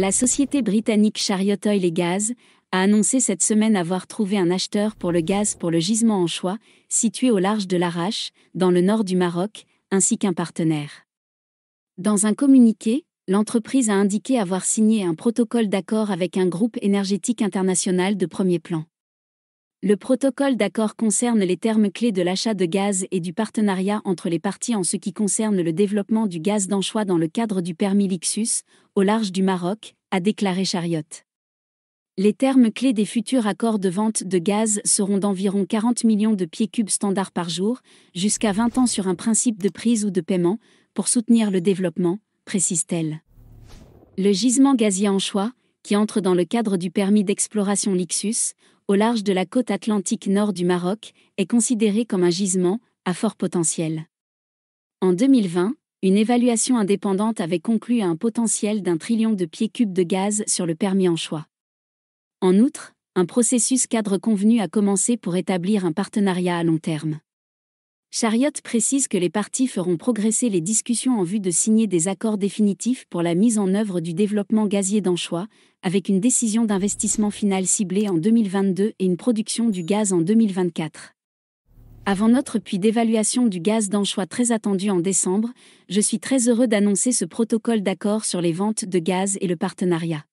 La société britannique Chariot Oil et Gas a annoncé cette semaine avoir trouvé un acheteur pour le gaz pour le gisement Anchois, situé au large de l'Arrache, dans le nord du Maroc, ainsi qu'un partenaire. Dans un communiqué, l'entreprise a indiqué avoir signé un protocole d'accord avec un groupe énergétique international de premier plan. Le protocole d'accord concerne les termes clés de l'achat de gaz et du partenariat entre les parties en ce qui concerne le développement du gaz d'Anchois dans le cadre du permis Lixus, au large du Maroc, a déclaré Chariot. Les termes clés des futurs accords de vente de gaz seront d'environ 40 millions de pieds cubes standards par jour, jusqu'à 20 ans sur un principe de prise ou de paiement, pour soutenir le développement, précise-t-elle. Le gisement gazier Anchois, qui entre dans le cadre du permis d'exploration Lixus, au large de la côte atlantique nord du Maroc, est considéré comme un gisement à fort potentiel. En 2020, une évaluation indépendante avait conclu à un potentiel d'1 trillion de pieds cubes de gaz sur le permis Anchois. En outre, un processus cadre convenu a commencé pour établir un partenariat à long terme. Chariot précise que les parties feront progresser les discussions en vue de signer des accords définitifs pour la mise en œuvre du développement gazier d'Anchois, avec une décision d'investissement finale ciblée en 2022 et une production du gaz en 2024. Avant notre puits d'évaluation du gaz d'Anchois très attendu en décembre, je suis très heureux d'annoncer ce protocole d'accord sur les ventes de gaz et le partenariat.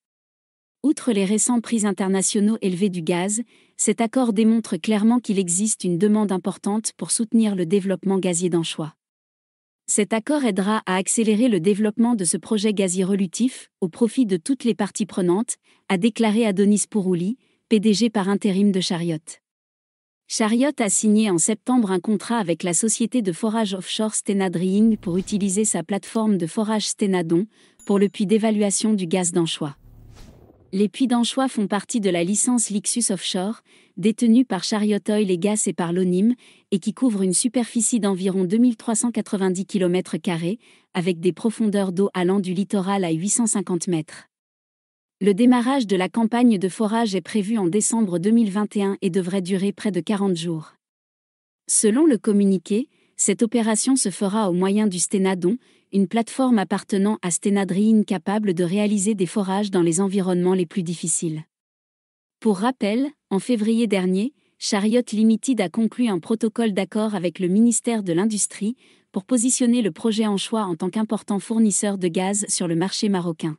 Outre les récents prix internationaux élevés du gaz, cet accord démontre clairement qu'il existe une demande importante pour soutenir le développement gazier d'Anchois. Cet accord aidera à accélérer le développement de ce projet gazier relutif, au profit de toutes les parties prenantes, a déclaré Adonis Pourouli, PDG par intérim de Chariot. Chariot a signé en septembre un contrat avec la société de forage offshore Stena Drilling pour utiliser sa plateforme de forage Stenadon pour le puits d'évaluation du gaz d'Anchois. Les puits d'Anchois font partie de la licence Lixus Offshore, détenue par Chariot Oil et Gas et par l'ONIM, et qui couvre une superficie d'environ 2390 km², avec des profondeurs d'eau allant du littoral à 850 mètres. Le démarrage de la campagne de forage est prévu en décembre 2021 et devrait durer près de 40 jours. Selon le communiqué, cette opération se fera au moyen du Stenadon, une plateforme appartenant à Stena Drilling capable de réaliser des forages dans les environnements les plus difficiles. Pour rappel, en février dernier, Chariot Limited a conclu un protocole d'accord avec le ministère de l'Industrie pour positionner le projet Anchois en tant qu'important fournisseur de gaz sur le marché marocain.